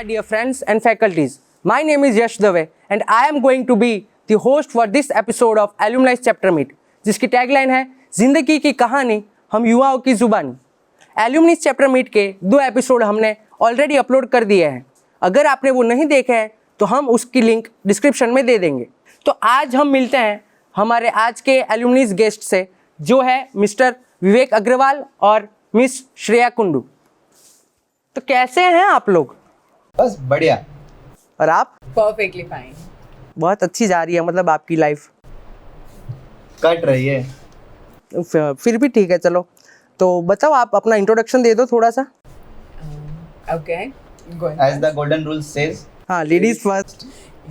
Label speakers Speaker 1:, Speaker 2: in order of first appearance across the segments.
Speaker 1: my dear friends and faculties. My name is Yash Dave and I am going to be the host for this episode of Alumni Chapter Meet, जिसकी tagline है जिंदगी की कहानी हम युवाओं की जुबानी। एल्यूमनी चैप्टर मीट के 2 एपिसोड हमने ऑलरेडी अपलोड कर दिए हैं। अगर आपने वो नहीं देखे हैं तो हम उसकी लिंक डिस्क्रिप्शन में दे देंगे। तो आज हम मिलते हैं हमारे आज के एल्यूमनीज गेस्ट से, जो है मिस्टर विवेक अग्रवाल और मिस श्रेया कुंडू। तो कैसे हैं आप लोग?
Speaker 2: बस बढ़िया।
Speaker 1: और आप?
Speaker 3: Perfectly fine.
Speaker 1: बहुत अच्छी जा रही है, मतलब आपकी लाइफ
Speaker 2: कट रही है।
Speaker 1: फिर भी ठीक है, चलो तो बताओ, आप अपना इंट्रोडक्शन दे दो थोड़ा सा।
Speaker 3: Okay,
Speaker 2: As the golden rule says.
Speaker 1: हाँ, ladies first.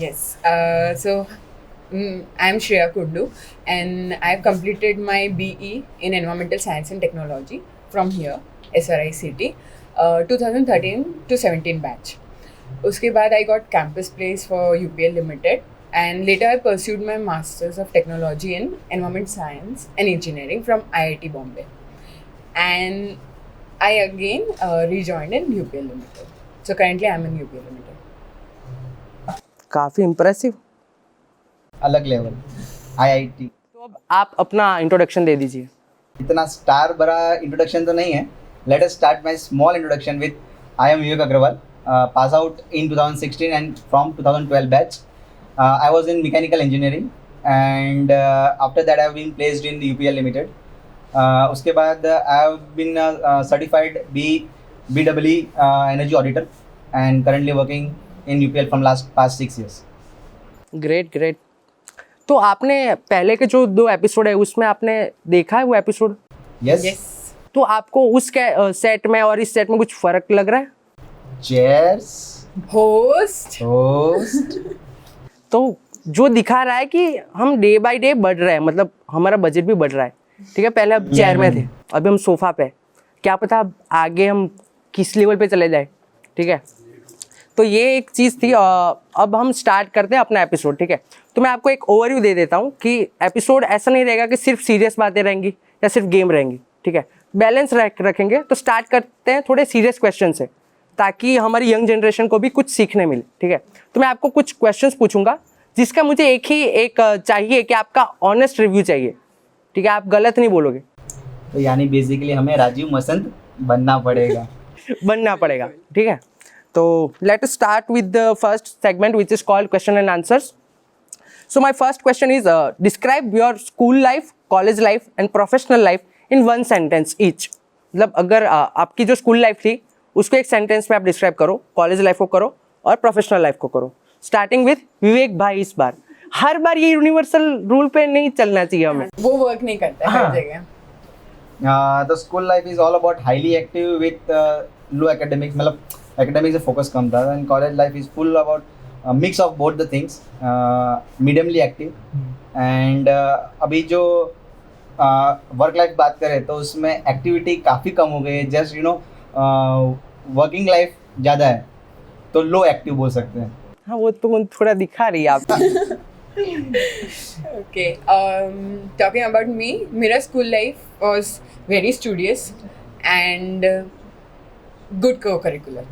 Speaker 3: yes. So I'm Shreya Kundu and I've completed my BE in Environmental Science and Technology from here, SRI City, 2013 to 17 batch. उसके बाद I got campus place for UPL Limited and later I pursued my Masters of Technology in Environment Science and Engineering from IIT Bombay. And I again rejoined in UPL Limited. So currently I'm in UPL Limited.
Speaker 1: काफ़ी impressive.
Speaker 2: अलग level IIT।
Speaker 1: तो अब आप अपना introduction दे दीजिए।
Speaker 2: इतना star भरा introduction तो नहीं है। Let us start my small introduction with I am Vivek Agrawal, pass out in 2016 and from 2012 batch. I was in mechanical engineering and after that I have been placed in UPL Limited. उसके बाद I have been certified BEE energy auditor and currently working in UPL from past 6 years.
Speaker 1: Great. तो आपने पहले के जो 2 episode है उसमें आपने देखा है वो एपिसोड?
Speaker 2: Yes.
Speaker 1: तो आपको उस सेट में और इस सेट में कुछ फर्क लग रहा है?
Speaker 2: Cheers.
Speaker 3: Host.
Speaker 1: तो जो दिखा रहा है कि हम डे बाय डे बढ़ रहे हैं, मतलब हमारा बजट भी बढ़ रहा है। ठीक है, पहले हम चेयर में थे, अभी हम सोफा पे। क्या पता अब आगे हम किस लेवल पे चले जाए। ठीक है, तो ये एक चीज़ थी। अब हम स्टार्ट करते हैं अपना एपिसोड। ठीक है, तो मैं आपको एक ओवरव्यू दे देता हूँ कि एपिसोड ऐसा नहीं रहेगा कि सिर्फ सीरियस बातें रहेंगी या सिर्फ गेम रहेंगी। ठीक है, बैलेंस रखेंगे। तो स्टार्ट करते हैं थोड़े सीरियस क्वेश्चन से, ताकि हमारी यंग जनरेशन को भी कुछ सीखने मिले। ठीक है, तो मैं आपको कुछ क्वेश्चंस पूछूंगा जिसका मुझे एक चाहिए कि आपका ऑनेस्ट रिव्यू चाहिए। ठीक है, आप गलत नहीं बोलोगे।
Speaker 2: तो यानी बेसिकली हमें राजीव मसंद बनना पड़ेगा।
Speaker 1: ठीक है, तो let us start with the first segment which is called question and answers. So my first question is describe your school life, college life and professional life in 1 sentence each. मतलब अगर आपकी जो स्कूल लाइफ थी उसको एक sentence में आप describe करो, कॉलेज लाइफ को करो और प्रोफेशनल लाइफ को करो। स्टार्टिंग विद विवेक भाई। इस बार हर बार ये यूनिवर्सल रूल पे नहीं चलना चाहिए हमें।
Speaker 3: वो वर्क नहीं करता है हर जगह।
Speaker 2: The school life is all about highly active with low academics, मतलब academics से focus कम था, and college life is full about a mix of both the things, mediumly active and अभी जो वर्क लाइफ बात करें तो उसमें एक्टिविटी काफ़ी कम हो गई है। जस्ट वर्किंग लाइफ ज़्यादा है तो लो एक्टिव बोल सकते हैं।
Speaker 1: हाँ, वो तो थोड़ा दिखा रही है आप।
Speaker 3: Okay, talking about me, मेरा school life was very studious and good co-curricular.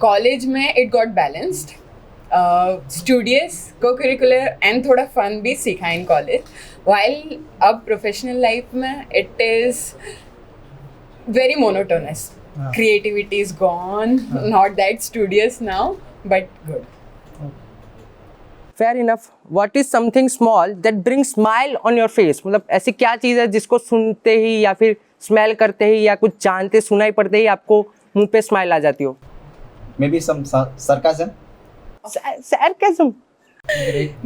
Speaker 3: College में it got balanced, studious, co-curricular and थोड़ा fun भी सीखा in college. While अब professional life में it is very monotonous. Creativity is gone, not that studious now, but good.
Speaker 1: Fair enough. What is something small that bring smile on your face? मतलब ऐसी क्या चीज़ है जिसको सुनते ही या फिर स्मेल करते ही या कुछ जानते सुनाई पड़ते ही आपको मुंह पे स्माइल आ जाती हो?
Speaker 2: Maybe some sarcasm.
Speaker 1: sarcasm.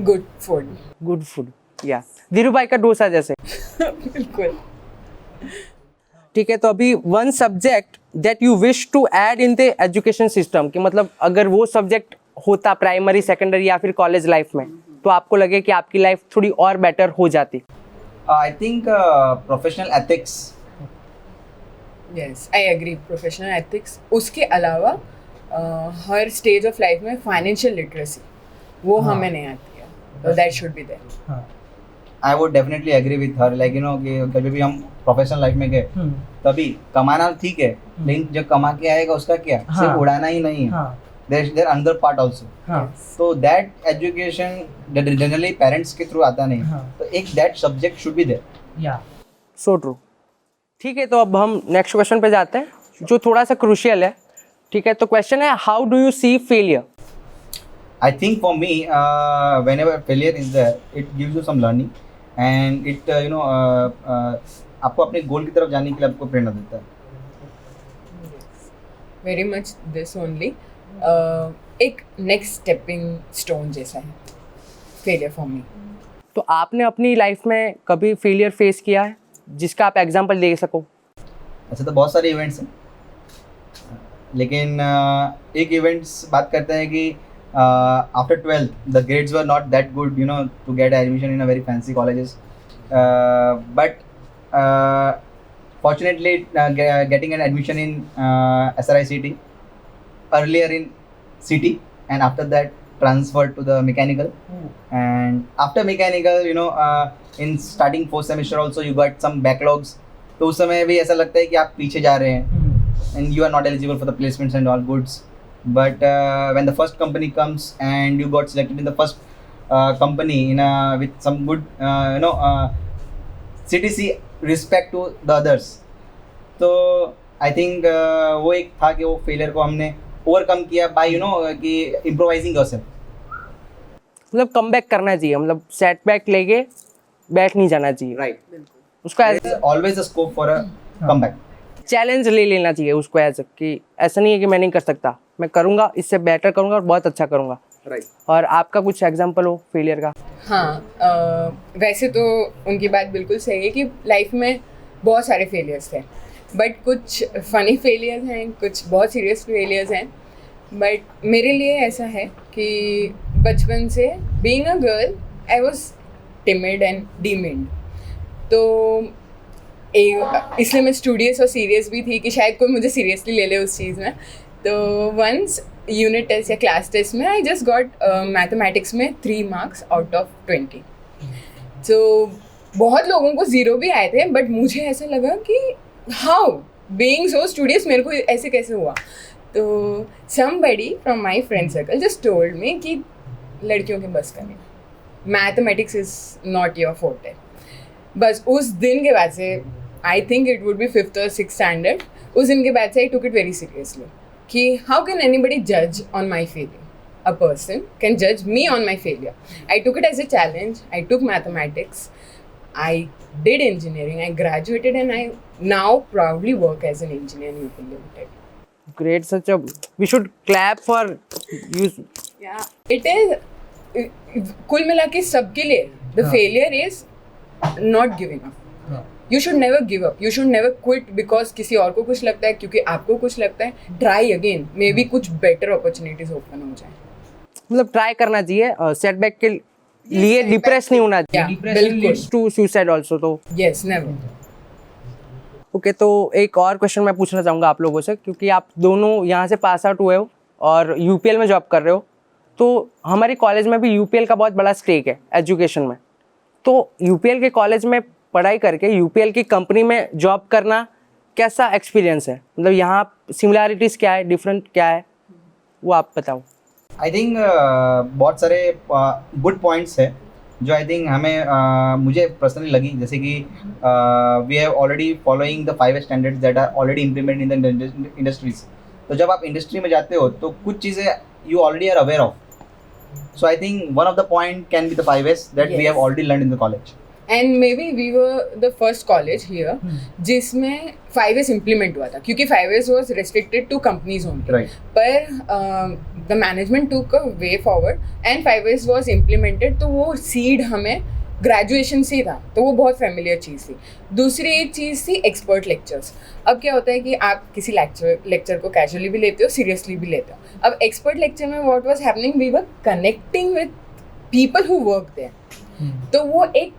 Speaker 3: Good food.
Speaker 1: Good food, या धीरू भाई का डोसा जैसे।
Speaker 3: बिल्कुल।
Speaker 1: ठीक है, तो अभी 1 subject that you wish to add in the education system, कि मतलब अगर वो सब्जेक्ट होता प्राइमरी, सेकेंडरी या फिर कॉलेज लाइफ में तो आपको लगे कि आपकी लाइफ थोड़ी और बेटर हो जाती।
Speaker 2: I think professional ethics.
Speaker 3: Yes, I agree. Professional ethics. उसके अलावा हर स्टेज ऑफ लाइफ में फाइनेंशियल लिटरेसी वो हमें नहीं आती है, तो that should be there.
Speaker 2: I would definitely agree with her, like you know कि कभी भी हम प्रोफेशनल लाइफ में गए तभी कमाना ठीक है, लेकिन जो कमा के आएगा उसका क्या, सिर्फ उड़ाना ही नहीं है। there another part also.
Speaker 1: हाँ
Speaker 2: So that education that generally parents के through आता नहीं.
Speaker 1: हाँ.
Speaker 2: तो एक that subject should be there.
Speaker 1: या सो ट्रू. ठीक है, तो अब हम नेक्स्ट क्वेश्चन पे जाते हैं जो थोड़ा सा क्रूशियल है. ठीक है, तो क्वेश्चन है, how do you see failure?
Speaker 2: I think for me, whenever failure is there, it gives you some learning and it आपको अपने गोल की तरफ जाने के लिए आपको प्रेरणा देता है.
Speaker 3: Very much this only. एक next stepping stone जैसा है failure for me.
Speaker 1: तो आपने अपनी लाइफ में कभी फेलियर फेस किया है जिसका आप एग्जांपल दे सको?
Speaker 2: ऐसे तो बहुत सारे इवेंट्स हैं, लेकिन एक इवेंट्स बात करते हैं कि after 12th the grades were not that good, you know, to get admission in a very fancy colleges, but fortunately getting an admission in SRICT earlier in city, and after that transferred to the mechanical. And after mechanical, you know, in starting 4th semester also you got some backlogs. तो उस समय भी ऐसा लगता है कि आप पीछे जा रहे हैं and you are not eligible for the placements and all goods. But when the first company comes and you got selected in the first company in with some good CTC respect to the others, तो I think वो एक था कि वो failure को हमने overcome किया bye कि इम्प्रोवाइजिंग योरसेल्फ.
Speaker 1: मतलब कम बैक करना चाहिए, मतलब सेटबैक लेके बैठ नहीं जाना चाहिए.
Speaker 2: राइट.
Speaker 1: उसको has
Speaker 2: always a scope for a comeback.
Speaker 1: Challenge ले लेना चाहिए उसको, एज कि ऐसा नहीं है कि मैं नहीं कर सकता, मैं करूँगा, इससे बेटर करूँगा और बहुत अच्छा करूँगा.
Speaker 2: राइट.
Speaker 1: और आपका कुछ एग्जांपल हो फेलियर का?
Speaker 3: हाँ, वैसे तो उनकी बात बिल्कुल सही है कि लाइफ में बहुत सारे फेलियर्स थे, बट कुछ फ़नी फेलियर्स हैं, कुछ बहुत सीरियस फेलियर्स हैं. बट मेरे लिए ऐसा है कि बचपन से being a girl I was timid and timid, तो इसलिए मैं स्टूडियस और सीरियस भी थी कि शायद कोई मुझे सीरियसली ले ले उस चीज़ में. तो वंस यूनिट टेस्ट या क्लास टेस्ट में आई जस्ट गॉट मैथमेटिक्स में 3 मार्क्स आउट ऑफ 20. तो बहुत लोगों को 0 भी आए थे, बट मुझे ऐसा लगा कि हाउ बीइंग सो स्टूडियस मेरे को ऐसे कैसे हुआ. तो somebody from my friend circle just told me कि लड़कियों के बस का नहीं, mathematics is not your forte. बस उस दिन के बाद से I think it would be 5th और 6th स्टैंडर्ड, उस दिन के बाद से I took it very seriously कि हाउ कैन एनीबडी जज on my failure. A person can जज me on my failure. I took it as a challenge. I took mathematics. I did engineering. I graduated and I now proudly work as an engineer in UP Limited.
Speaker 1: Great, such a, we should clap for you.
Speaker 3: Yeah, it is. कुल मिला के सबके लिए the failure is not giving up. You should never give up. You should never quit because किसी और को कुछ लगता है, क्योंकि आपको कुछ लगता है. Try again. Maybe कुछ better opportunities open हो जाए.
Speaker 1: मतलब ट्राई करना चाहिए, सेटबैक के लिए डिप्रेस नहीं होना चाहिए.
Speaker 3: बिल्कुल.
Speaker 1: Leads to suicide also. तो
Speaker 3: Yes, never.
Speaker 1: ओके, तो एक और क्वेश्चन मैं पूछना चाहूँगा आप लोगों से, क्योंकि आप दोनों यहाँ से पास आउट हुए हो और यूपीएल में जॉब कर रहे हो, तो हमारे कॉलेज में भी यूपीएल का बहुत बड़ा स्टेक है एजुकेशन में. तो यूपीएल के कॉलेज में पढ़ाई करके यूपीएल की कंपनी में जॉब करना कैसा एक्सपीरियंस है? मतलब यहाँ सिमिलैरिटीज़ क्या है, डिफरेंट क्या है, वो आप बताओ.
Speaker 2: आई थिंक बहुत सारे गुड पॉइंट्स है जो आई थिंक हमें मुझे पर्सनली लगी, जैसे कि we have already following the 5S standards that are already implement in the industries. तो जब आप इंडस्ट्री में जाते हो तो कुछ चीज़ें you already are aware of. So I think one of the point can be the 5S that we have already learn in the college.
Speaker 3: And may be we were the first college here जिसमें 5S implement हुआ था, क्योंकि 5S was restricted to companies only.
Speaker 2: Right.
Speaker 3: पर the management took a way forward and 5S was implemented. तो वो seed हमें graduation से ही था, तो वो बहुत फेमिलियर चीज़ थी. दूसरी एक चीज़ थी एक्सपर्ट लेक्चर्स. अब क्या होता है कि आप किसी लेक्चर को कैजुअली भी लेते हो, सीरियसली भी लेते हो. अब एक्सपर्ट लेक्चर में what was happening, we were connecting with people who work there. तो वो एक,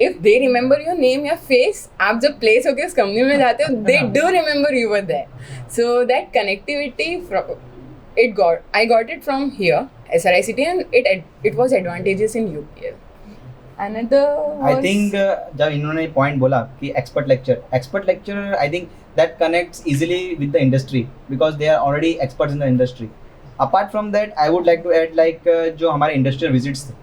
Speaker 3: if they remember your name या face, आप जब place होके उस कंपनी में जाते हो, they do remember you were there. So that connectivity I got it from here, SRICT, and it was advantageous in UPL. Another was,
Speaker 2: I think जब इन्होंने पॉइंट बोला कि expert lecture I think that connects easily with the industry because they are already experts in the industry. Apart from that I would like to add like जो हमारे industrial visits थे,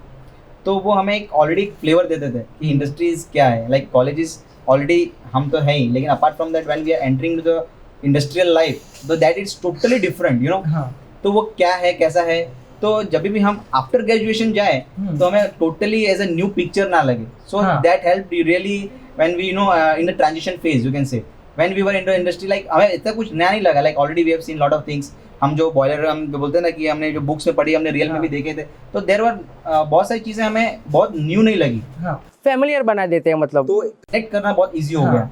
Speaker 2: तो वो हमें एक ऑलरेडी फ्लेवर देते थे कि इंडस्ट्रीज क्या है, लाइक कॉलेजेस ऑलरेडी हम तो है ही, लेकिन apart from that when we are entering to the industrial life, तो that is totally different, you know.
Speaker 4: हाँ.
Speaker 2: तो वो क्या है, कैसा है, तो जब भी हम आफ्टर ग्रेजुएशन जाए तो हमें totally as a new picture ना लगे. सो
Speaker 4: हाँ.
Speaker 2: That help really when we know in the transition phase, you can say when we were in the industry, like हमें इतना कुछ नया नहीं लगा. Like already we have seen lot of things. हम जो बॉयलर हम जो बोलते हैं ना कि हमने जो बुक्स में पढ़ी, हमने रियल में भी देखे थे, तो देयर वर बहुत सारी चीज़ें हमें बहुत न्यू नहीं लगी.
Speaker 4: हाँ.
Speaker 1: फैमिलियर बना देते हैं मतलब.
Speaker 2: तो कनेक्ट करना बहुत ईजी हो
Speaker 4: हाँ.
Speaker 2: गया.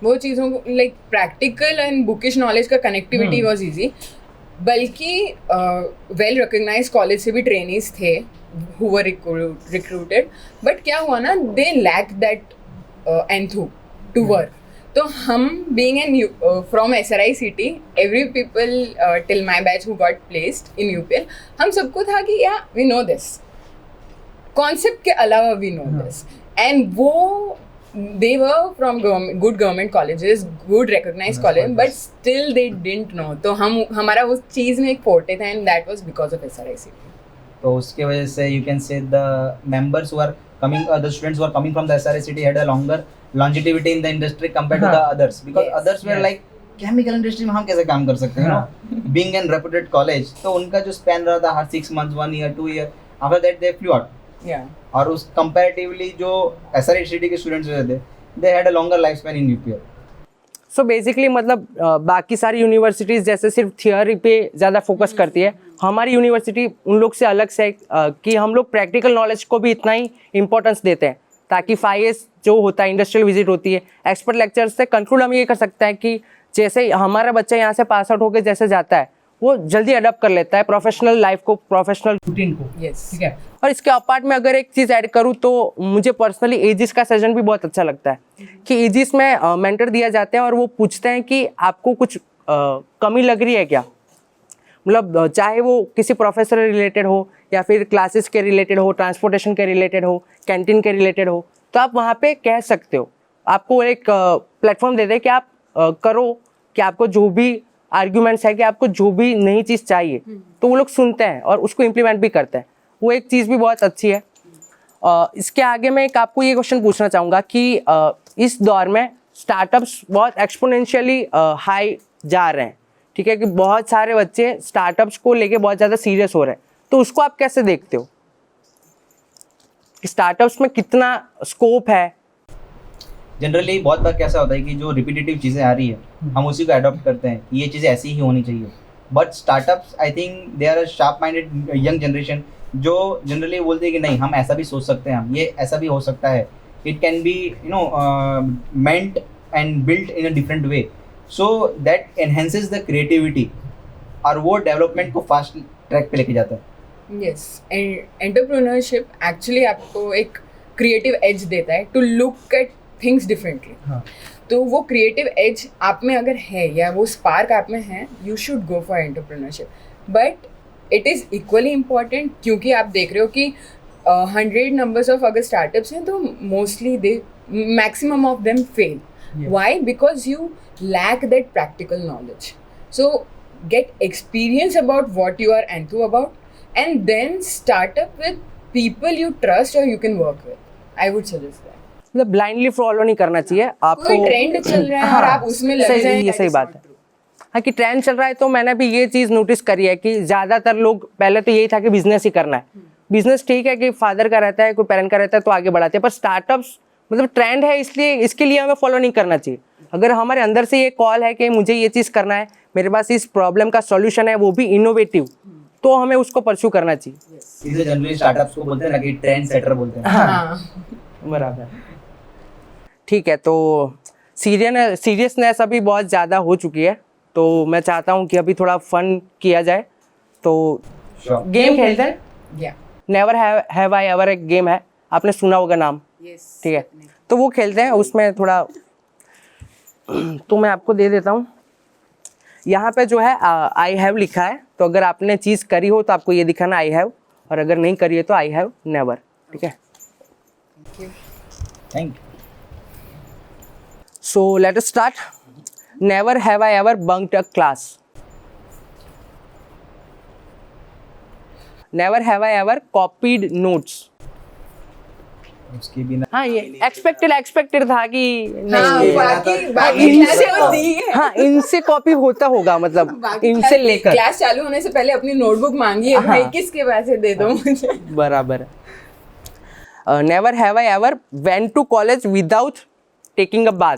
Speaker 3: वो चीज़ों को like practical and bookish knowledge का कनेक्टिविटी वाज इजी. बल्कि वेल रिकग्नाइज कॉलेज से भी ट्रेनीज थे हु वर रिक्रूटेड, बट क्या हुआ ना, they lack that enthu to work. तो हम being an from SRICT, every people till my batch who got placed in UPL, हम सबको था कि या वी नो दिस कॉन्सेप्ट के अलावा वी नो दिस. एंड वो they were from good government colleges, good recognized college, but still they didn't know. तो हमारा उस चीज़ में एक फोर्टे था, and that was because of SRICT.
Speaker 2: तो उसके वजह से you can say the members who are coming, the students who are coming from the SRICT had a longer longevity in the industry compared to the others, because
Speaker 3: Yes.
Speaker 2: others were like chemical industry में हम कैसे काम कर सकते हैं, you know, being an reputed college. तो उनका जो span रहा था हर 6 months, 1 year, 2 year, after that they flew out.
Speaker 3: Yeah.
Speaker 2: और उस कंपैरेटिवली जो SRICT के स्टूडेंट्स जो थे, they had a longer life span in UPL.
Speaker 1: So basically मतलब बाकी सारी यूनिवर्सिटीज़ जैसे सिर्फ थियोरी पे ज़्यादा फोकस करती है, हमारी यूनिवर्सिटी उन लोग से अलग से कि हम लोग प्रैक्टिकल नॉलेज को भी इतना ही इंपॉर्टेंस देते हैं, ताकि 5S जो होता है, इंडस्ट्रियल विजिट होती है, एक्सपर्ट लेक्चर से कंक्लूड हम ये कर सकते हैं कि जैसे हमारा बच्चा यहाँ से पास आउट होकर जैसे जाता है, वो जल्दी अडॉप्ट कर लेता है प्रोफेशनल लाइफ को, प्रोफेशनल
Speaker 4: रूटीन को.
Speaker 3: Yes.
Speaker 4: ठीक है.
Speaker 1: और इसके अपार्ट में अगर एक चीज़ ऐड करूँ तो मुझे पर्सनली एजिस का सेशन भी बहुत अच्छा लगता है कि एजिस में मेंटर दिया जाते हैं और वो पूछते हैं कि आपको कुछ कमी लग रही है क्या, मतलब चाहे वो किसी प्रोफेसर रिलेटेड हो या फिर क्लासेस के रिलेटेड हो, ट्रांसपोर्टेशन के रिलेटेड हो, कैंटीन के रिलेटेड हो, तो आप वहाँ पे कह सकते हो. आपको एक प्लेटफॉर्म देते हैं कि आप करो, कि आपको जो भी आर्ग्यूमेंट्स है, कि आपको जो भी नई चीज़ चाहिए, तो वो लोग सुनते हैं और उसको इम्प्लीमेंट भी करते हैं. वो एक चीज़ भी बहुत अच्छी है. इसके आगे मैं एक आपको ये क्वेश्चन पूछना चाहूँगा कि इस दौर में स्टार्टअप्स बहुत एक्सपोनेंशियली हाई जा रहे हैं, ठीक है, कि बहुत सारे बच्चे स्टार्टअप्स को लेके बहुत ज़्यादा सीरियस हो रहे हैं, तो उसको आप कैसे देखते हो कि स्टार्टअप्स में कितना स्कोप है?
Speaker 2: जनरली बहुत बार कैसा होता है कि जो रिपीटेटिव चीज़ें आ रही है, हम उसी को अडॉप्ट करते हैं कि ये चीज़ें ऐसी ही होनी चाहिए. But startups, I think they are a sharp minded young generation जो जनरली बोलते हैं कि नहीं, हम ऐसा भी सोच सकते हैं, हम ये ऐसा भी हो सकता है. It can be you know meant and built in a different way, so that enhances the creativity और वो डेवलपमेंट को फास्ट ट्रैक पे लेके जाता है.
Speaker 3: Yes. एंटरप्रेन्योरशिप एक्चुअली आपको एक क्रिएटिव एज देता है to look at things differently.
Speaker 4: हाँ.
Speaker 3: तो वो क्रिएटिव एज आप में अगर है या वो स्पार्क आप में है, you should go for entrepreneurship. But it is equally important, क्योंकि आप देख रहे हो कि 100 नंबर्स ऑफ अगर स्टार्टअप्स हैं तो mostly they maximum of them fail. Why? Because you lack that practical knowledge. So get experience about what you are enthu about and then startup with people you trust और you can work with. I would suggest that.
Speaker 1: मतलब blindly follow नहीं करना चाहिए आपको.
Speaker 3: कोई trend चल रहा है और आप उसमें लग
Speaker 1: सही,
Speaker 3: जाएं,
Speaker 1: ये सही बात है. हाँ, कि ट्रेंड चल रहा है, तो मैंने भी ये चीज़ नोटिस करी है कि ज़्यादातर लोग, पहले तो यही था कि बिजनेस ही करना है. बिजनेस ठीक है कि फादर का रहता है, कोई पेरेंट का रहता है तो आगे बढ़ाते हैं, पर स्टार्टअप्स मतलब ट्रेंड है, इसलिए इसके लिए हमें फॉलो नहीं करना चाहिए. अगर हमारे अंदर से ये कॉल है कि मुझे ये चीज़ करना है, मेरे पास इस प्रॉब्लम का सॉल्यूशन है, वो भी इनोवेटिव, तो हमें उसको परस्यू करना चाहिए.
Speaker 2: इसे जनरली स्टार्टअप्स को बोलते हैं ना कि ट्रेंड सेटर बोलते हैं.
Speaker 3: हाँ.
Speaker 1: बराबर. ठीक है, तो सीरियसनेस अभी बहुत ज़्यादा हो चुकी है, तो मैं चाहता हूँ कि अभी थोड़ा फन किया जाए. तो गेम खेलते हैं.
Speaker 3: Yeah.
Speaker 1: Never have I ever एक गेम है, आपने सुना होगा नाम,
Speaker 3: Yes.
Speaker 1: ठीक है, तो वो खेलते हैं. उसमें थोड़ा तो मैं आपको दे देता हूँ. यहाँ पे जो है आई हैव लिखा है, तो अगर आपने चीज़ करी हो तो आपको ये दिखाना आई हैव, और अगर नहीं करी है तो आई हैव नेवर. ठीक है,
Speaker 2: thank you.
Speaker 1: So let us start. Never have I ever बंक्ड a class. Never have I ever copied notes.
Speaker 2: उसकी बिना
Speaker 1: हाँ, ये एक्सपेक्टेड था कि
Speaker 3: हाँ,
Speaker 1: नहीं,
Speaker 3: बाकी
Speaker 1: इनसे-
Speaker 3: क्लास होती है।
Speaker 1: हाँ, इनसे कॉपी होता होगा, मतलब
Speaker 3: बाकी
Speaker 1: इनसे
Speaker 3: क्लास-
Speaker 1: लेकर।
Speaker 3: क्लास चालू होने से पहले अपनी नोटबुक मांगी है, भाई
Speaker 1: हाँ।
Speaker 3: किसके पैसे दे दो मुझे।
Speaker 1: बराबर। Never have I ever went to college without taking a bath.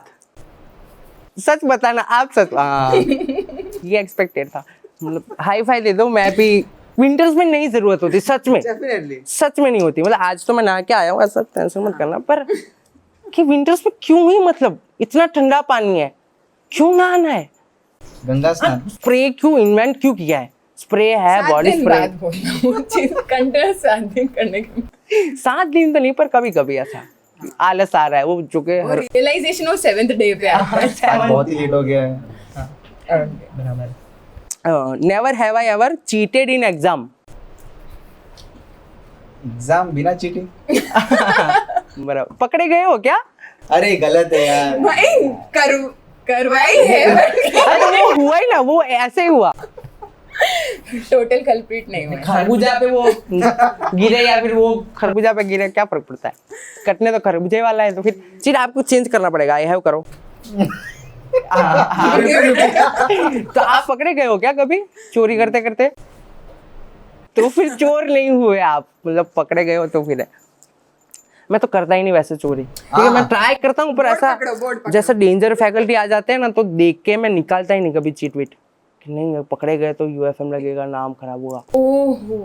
Speaker 1: सच बताना आप, सच। हाँ, ये एक्सपेक्टेड था, मतलब हाई फाई दे दो, मैं भी विंटर्स में नहीं जरूरत होती, सच में
Speaker 2: डेफिनेटली
Speaker 1: सच में नहीं होती। मतलब आज तो मैं नहा के आया हूँ, ऐसा टेंशन मत करना, पर कि विंटर्स में क्यों ही, मतलब इतना ठंडा पानी है, क्यों नहाना है?
Speaker 2: गंगा स्नान।
Speaker 1: स्प्रे क्यों इन्वेंट क्यों किया है? स्प्रे है,
Speaker 3: 7
Speaker 1: बॉडी
Speaker 3: दिन
Speaker 1: स्प्रे।
Speaker 3: बाद बोलना वो चीज, कंटिन्यूस 7 दिन करने के
Speaker 1: 7 दिन तो नहीं, पर कभी कभी ऐसा आलस आ रहा है, वो जो कि हर
Speaker 3: रियलाइजेशन वो 7th डे पे आता है।
Speaker 2: आज बहुत ही लेट हो गया है।
Speaker 1: Never have I ever cheated in exam.
Speaker 2: Exam बिना चीटिंग?
Speaker 1: बराबर। पकड़े गए हो क्या?
Speaker 2: अरे गलत है यार।
Speaker 3: भाई करवाई है,
Speaker 1: अरे वो हुआ ही ना, वो ऐसे ही हुआ।
Speaker 3: टोटल कल्प्रिट नहीं हुआ।
Speaker 1: खरबूजा पे वो गिरे या फिर वो खरबूजा पे गिरे, क्या फर्क पड़ता है? कटने तो खरबूजे वाला है, तो फिर चीज आपको चेंज करना पड़ेगा। आई हैव करो। तो आप पकड़े गए हो क्या कभी चोरी करते करते? तो फिर चोर नहीं हुए आप, मतलब पकड़े गए हो तो फिर है। मैं तो करता ही नहीं वैसे चोरी, ठीक है, मैं ट्राई करता हूँ, पर ऐसा
Speaker 3: बोर्ड पकड़ो।
Speaker 1: जैसे डेंजर फैकल्टी आ जाते हैं ना, तो देख के मैं निकालता ही नहीं कभी चीट वीट, कि नहीं पकड़े गए तो यूएफएम लगेगा, नाम खराब होगा।
Speaker 3: ओहो,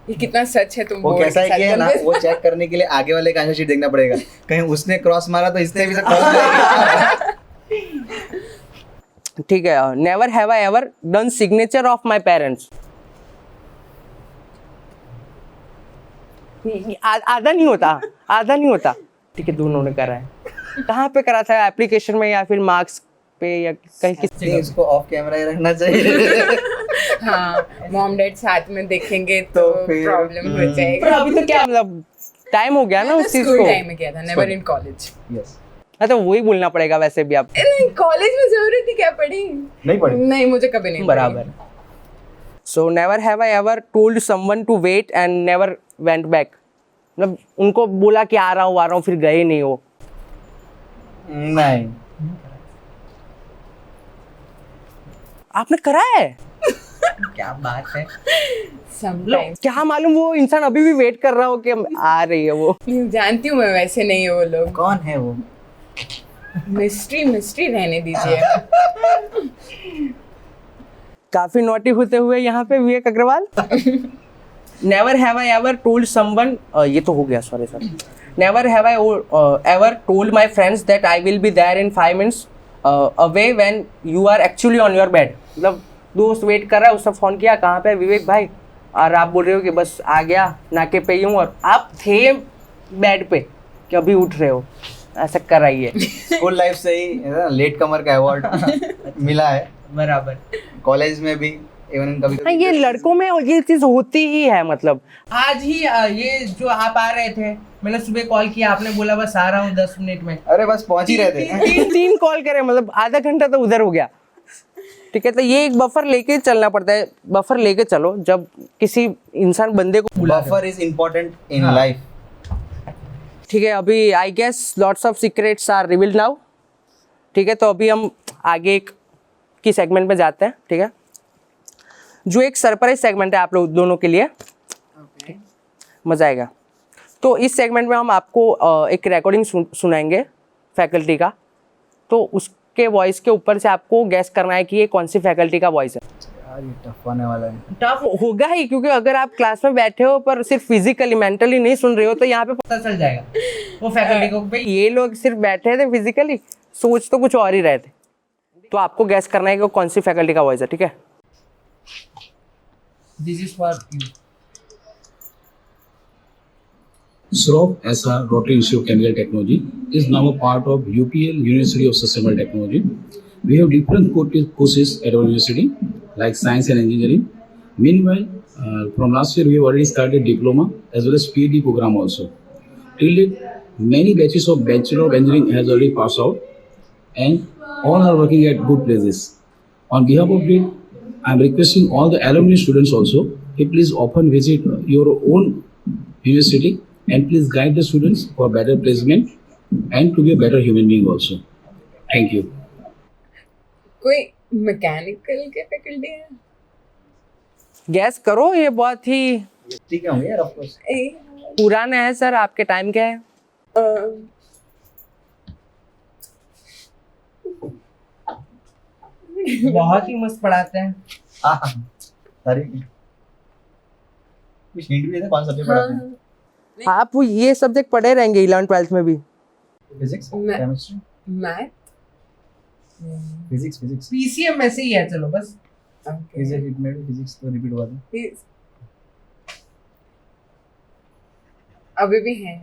Speaker 3: ये कितना सच है तुम
Speaker 2: वो
Speaker 3: बोर्ड
Speaker 2: कैसा है
Speaker 3: के
Speaker 2: कि है ना,
Speaker 3: साथ।
Speaker 2: वो चेक करने के लिए आगे वाले का आंसर शीट देखना पड़ेगा, कहीं उसने क्रॉस मारा तो इसने भी तो क्रॉस मारा।
Speaker 1: ठीक है। Never have I ever done signature of my parents. आधा नहीं होता, आधा नहीं होता, ठीक है, दोनों ने करा है। कहाँ पे करा था? एप्लीकेशन में या फिर मार्क्स पे या कहीं किस?
Speaker 2: नहीं, उसको ऑफ कैमरा ही रखना चाहिए।
Speaker 3: हाँ, मॉम डैड साथ में देखेंगे तो
Speaker 2: तो फिर-
Speaker 3: प्रॉब्लम हो
Speaker 1: पर
Speaker 3: जाएगा।
Speaker 1: अभी तो क्या, मतलब टाइम हो गया ना उस चीज
Speaker 3: स्कूल
Speaker 1: को।
Speaker 3: टाइम में किया था, नेवर इन कॉलेज।
Speaker 2: यस।
Speaker 1: हाँ, तो वही बोलना पड़ेगा वैसे भी आप।
Speaker 3: नहीं, कॉलेज में जरूरत ही क्या पड़ी?
Speaker 2: नहीं पड़ी।
Speaker 3: नहीं, मुझे कभी नहीं
Speaker 1: बराबर। So never have I ever told someone to wait and never went back. मतलब उनको बोला कि आ रहा हूँ, फिर गए नहीं हो।
Speaker 2: नहीं।
Speaker 1: आपने करा है?
Speaker 2: क्या बात है।
Speaker 3: समटाइम्स
Speaker 1: क्या मालूम वो इंसान अभी भी वेट कर रहा हो कि आ रही है वो।
Speaker 3: जानती हूँ मैं, वैसे नहीं है वो लोग।
Speaker 2: कौन है वो?
Speaker 3: मिस्ट्री रहने दीजिए।
Speaker 1: काफी नोटी होते हुए यहाँ पे Vivek Agarwal. Never have I ever told someone, ये तो हो गया, sorry. Never have I ever told my friends that I will be there in 5 minutes away when you are actually on your bed. मतलब दोस्त वेट कर रहा है, उसने फोन किया, कहाँ पे विवेक भाई, और आप बोल रहे हो कि बस आ गया, नाके पे ही हूँ, और आप थे बेड पे कि अभी उठ रहे हो। ऐसा कराइए।
Speaker 2: स्कूल लाइफ से ही लेट कमर का अवार्ड मिला है।
Speaker 1: बराबर।
Speaker 2: कॉलेज में भी इवन कभी
Speaker 1: हाँ, ये लड़कों में ये चीज होती ही है। मतलब आज ही ये जो आप आ रहे थे, मैंने सुबह कॉल किया, आपने बोला बस आ रहा हूँ 10 मिनट में।
Speaker 2: अरे बस पहुंच ही रहे थे।
Speaker 1: तीन कॉल करे, मतलब आधा घंटा तो उधर हो गया। ठीक है, तो ये एक बफर लेके चलना पड़ता है। बफर लेके चलो जब किसी इंसान बंदे को बुला रहे हो।
Speaker 2: Buffer is important in life.
Speaker 1: ठीक है, अभी I guess lots of secrets are revealed now. ठीक है, तो अभी हम आगे एक की सेगमेंट में जाते हैं। ठीक है, जो एक सरप्राइज सेगमेंट है आप लोग दोनों के लिए। मजा आएगा। तो इस सेगमेंट में हम आपको एक रिकॉर्डिंग सुनाएंगे फैकल्टी का, तो उसके वॉइस के ऊपर से आपको गैस करना है कि ये कौन सी फैकल्टी का वॉइस है।
Speaker 2: यार ये टफ होने वाला है।
Speaker 1: टफ होगा ही, क्योंकि अगर आप क्लास में बैठे हो पर सिर्फ फिजिकली मेंटली नहीं सुन रहे हो, तो यहाँ पे पता चल जाएगा वो फैकल्टी को भाई ये लोग सिर्फ बैठे थे, फिजिकली सोच तो कुछ और ही रहे थे। तो आपको गैस करना है कि वो कौन सी फैकल्टी का वॉइस है। ठीक है, this is for you.
Speaker 4: SROF, SR, Rotary Institute of Chemical Technology, is now a part of UPL, University of Sustainable Technology. We have different courses at our university, like science and engineering. Meanwhile, from last year, we have already started diploma as well as PhD program also. Till date, many batches of Bachelor of Engineering has already passed out, and all are working at good places. On behalf of it, I am requesting all the alumni students also please often visit your own university and please guide the students for better placement and to be a better human being also. Thank you.
Speaker 3: कोई mechanical के faculty है?
Speaker 1: Gas करो, ये बहुत ही
Speaker 2: ठीक है होंगे यार ऑफ कोर्स.
Speaker 1: पुराना है सर. आपके टाइम क्या है? बहुत ही मस्त पढ़ाते हैं.
Speaker 2: हाँ सारी कुछ हिंट भी देते कौन सब्जेक्ट पढ़ाते हैं.
Speaker 1: आप ये सब्जेक्ट पढ़े रहेंगे 11th-12th में भी.
Speaker 2: फिजिक्स,
Speaker 3: मैं-
Speaker 2: केमिस्ट्री,
Speaker 3: मैथ.
Speaker 2: फिजिक्स.
Speaker 1: पीसीएम में से ही है. चलो बस.
Speaker 2: फिजिक्स हिट में फिजिक्स तो रिपीट हुआ था.
Speaker 3: अभी भी है.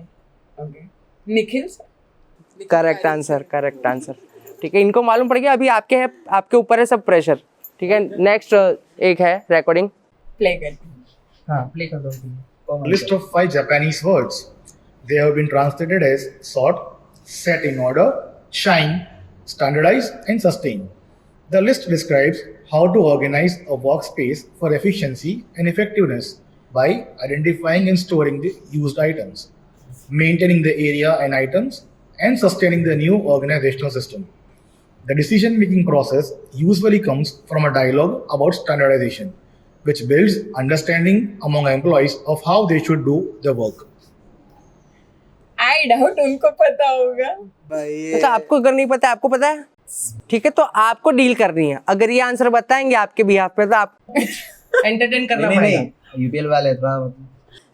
Speaker 3: ओके. Nikhil
Speaker 1: correct answer. ठीक है, इनको मालूम पड़ गया. अभी आपके है, आपके ऊपर है सब प्रेशर. ठीक है, नेक्स्ट एक है रिकॉर्डिंग.
Speaker 3: प्ले कर.
Speaker 1: हाँ, प्ले कर दो.
Speaker 5: List of 5 Japanese words. They have been translated as sort, set in order, shine, standardize, and sustain. The list describes how to organize a workspace for efficiency and effectiveness by identifying and storing the used items, maintaining the area and items, and sustaining the new organizational system. The decision-making process usually comes from a dialogue about standardization, which builds understanding among employees of how they should do their work.
Speaker 3: I doubt उनको पता होगा.
Speaker 1: अच्छा, आपको अगर नहीं पता है, आपको पता है, ठीक है, तो आपको डील करनी है. अगर ये आंसर बताएंगे आपके बिहाफ पे तो आप एंटरटेन करना पड़ेगा.
Speaker 2: नहीं यूपीएल वाले थोड़ा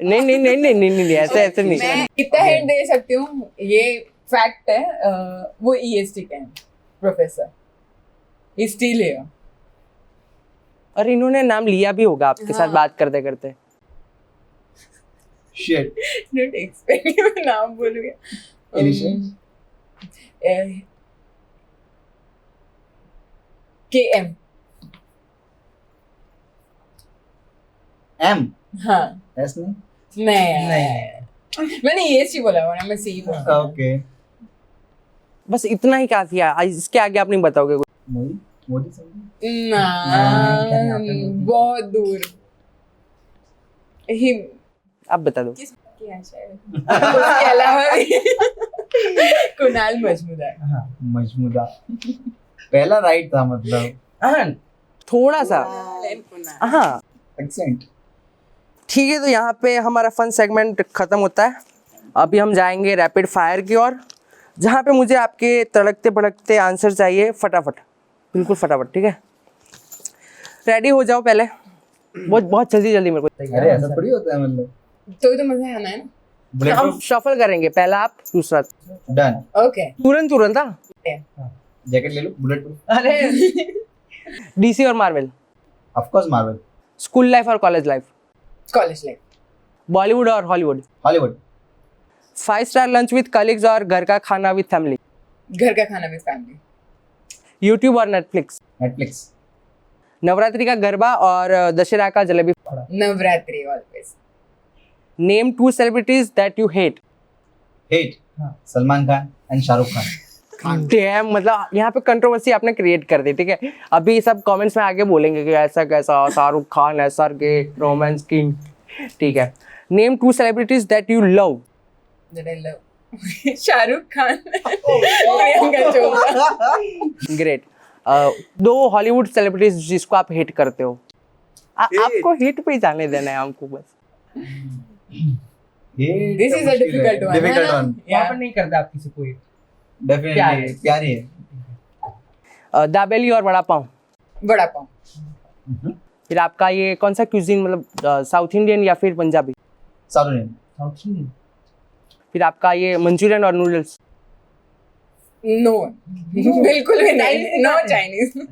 Speaker 1: नहीं, ऐसे नहीं.
Speaker 3: मैं कितना हिंट दे सकती हूँ. ये फैक्ट है. वो ईएसटी के हैं प्रोफेसर. He still here.
Speaker 1: और इन्होंने नाम लिया भी होगा आपके साथ बात करते करते.
Speaker 2: शिट.
Speaker 3: डोंट एक्सपेक्ट मैं नाम बोलूंगा.
Speaker 2: Initials?
Speaker 3: KM.
Speaker 2: एम.
Speaker 3: हाँ.
Speaker 2: एस नहीं.
Speaker 3: नहीं मैंने ईएसटी बोला वरना मैं सी बोला.
Speaker 2: ओके.
Speaker 1: बस इतना ही काफी है. इसके आगे आप नहीं बताओगे कुछ.
Speaker 2: मोदी समझे.
Speaker 3: ना बहुत दूर. ही
Speaker 1: आप बता दो.
Speaker 3: क्या शायद उसके अलावा भी कुणाल मजमूदार.
Speaker 2: हाँ मजमूदा. पहला राइट था मतलब.
Speaker 1: हाँ, थोड़ा सा. हाँ,
Speaker 2: एक्सेंट.
Speaker 1: ठीक है, तो यहाँ पे हमारा फन सेगमेंट खत्म होता है. अभी हम जाएंगे रैपिड फायर की ओर, जहाँ पे मुझे आपके तड़कते भड़कते आंसर चाहिए फटाफट, बिल्कुल फटाफट. ठीक है, रेडी हो जाओ पहले. बहुत जल्दी मेरे को.
Speaker 2: अरे ऐसा थोड़ी होता है मतलब.
Speaker 3: तो मजा आना है ना.
Speaker 1: हम शफल करेंगे, पहला आप, दूसरा.
Speaker 2: डन.
Speaker 3: ओके.
Speaker 1: तुरंत हाँ.
Speaker 2: जैकेट ले लो. Bullet proof.
Speaker 1: अरे डीसी और Marvel.
Speaker 2: Of course Marvel.
Speaker 1: School life और college life.
Speaker 3: College life.
Speaker 1: Bollywood और Hollywood.
Speaker 2: Hollywood.
Speaker 1: 5 star lunch with colleagues और घर का खाना विद फैमिली.
Speaker 3: घर का खाना विद फैमिली.
Speaker 1: यूट्यूब और नेटफ्लिक्स.
Speaker 2: नेटफ्लिक्स.
Speaker 1: नवरात्रि का गरबा और दशहरा का jalebi.
Speaker 3: Navratri always.
Speaker 1: Name 2 celebrities that you hate.
Speaker 2: Hate. Salman Khan and Shahrukh Khan.
Speaker 1: Dam, मतलब यहाँ पे कंट्रोवर्सी आपने क्रिएट कर दी. ठीक है, अभी सब कमेंट्स में आगे बोलेंगे कि ऐसा कैसा, शाहरुख खान एसआर के रोमांस किंग. ठीक है, name 2 celebrities that you love.
Speaker 3: That I love. Shahrukh Khan. Priyanka Chopra.
Speaker 1: Great. 2 Hollywood celebrities जिसको आप हेट करते हो. आपको हेट पे ही जाने देना है हमको बस.
Speaker 3: This is a difficult one.
Speaker 2: Difficult
Speaker 3: है ना?
Speaker 2: one.
Speaker 1: यहाँ पर नहीं करते आप किसी को हेट.
Speaker 2: डेफिनेटली प्यारी है.
Speaker 1: दाबेली और वड़ा पाव.
Speaker 3: वड़ा पाव.
Speaker 1: फिर आपका ये कौन सा क्यूजीन, मतलब साउथ इंडियन या फिर Punjabi.
Speaker 2: South Indian.
Speaker 1: South Indian. फिर आपका ये मंचूरियन और नूडल्स.
Speaker 3: नो. बिल्कुल भी नहीं. No Chinese.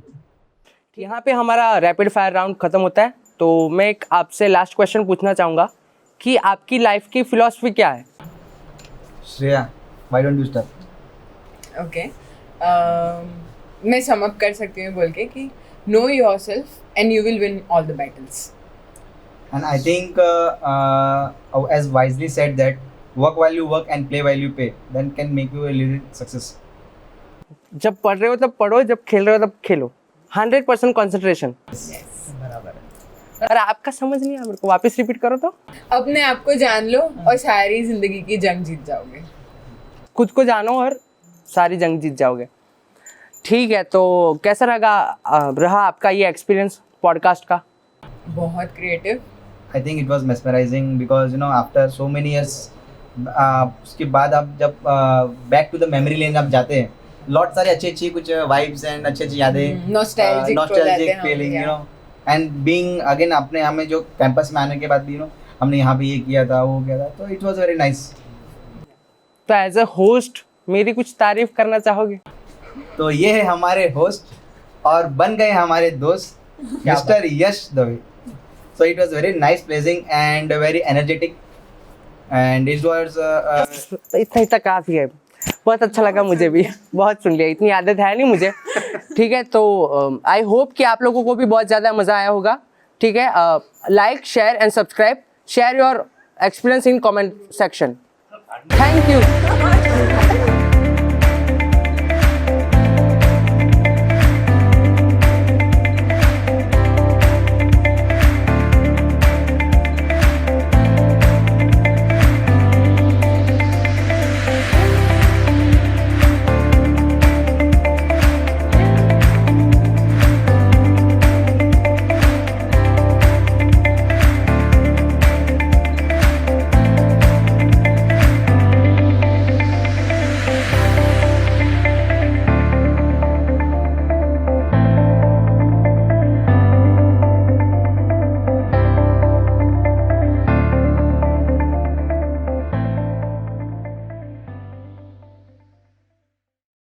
Speaker 1: यहाँ पे हमारा रैपिड फायर राउंड खत्म होता है. तो मैं एक आपसे लास्ट क्वेश्चन पूछना चाहूँगा कि आपकी लाइफ की फिलॉसफी क्या है.
Speaker 2: Shreya, why don't you start.
Speaker 3: Okay. मैं सम अप कर सकती हूँ बोल के कि no yourself and you will win all the battles.
Speaker 2: And I think, as wisely said, that work while you work and play while you play, then can make you a little success.
Speaker 1: जब पढ़ रहे हो तब पढ़ो, जब खेल रहे हो तब खेलो. 100% कॉन्सेंट्रेशन.
Speaker 3: Yes.
Speaker 1: बराबर है. और आपका समझ नहीं आया मेरे को, वापस रिपीट करो तो।
Speaker 3: अपने आप को जान लो और सारी जिंदगी की जंग जीत जाओगे।
Speaker 1: खुद को जानो और सारी जंग जीत जाओगे। ठीक है, तो कैसा रहा आपका ये एक्सपीरियंस पॉडकास्ट का?
Speaker 3: बहुत creative.
Speaker 2: I think it was mesmerizing because you know after so many years उसके बाद आप जब back to the memory lane आप जाते हैं, लॉट सारे अच्छी कुछ वाइब्स एंड अच्छी यादें,
Speaker 3: nostalgic
Speaker 2: feeling, you know, and being again अपने हमें जो कैंपस में आने के बाद भी यू नो हमने यहाँ पे ये किया था वो किया था, तो इट वाज वेरी नाइस।
Speaker 1: तो एज अ होस्ट मेरी कुछ तारीफ करना चाहोगे?
Speaker 2: तो ये है हमारे होस्ट और बन गए हमारे दोस्त mister Yash Dave. So it was very nice, pleasing and very energetic, and it was
Speaker 1: तो इतना काफ़ी है, बहुत अच्छा लगा मुझे भी, बहुत सुन लिया, इतनी आदत है नहीं मुझे। ठीक है, तो आई होप कि आप लोगों को भी बहुत ज़्यादा मज़ा आया होगा। ठीक है, like, share and subscribe, share your experience in comment section. Thank you.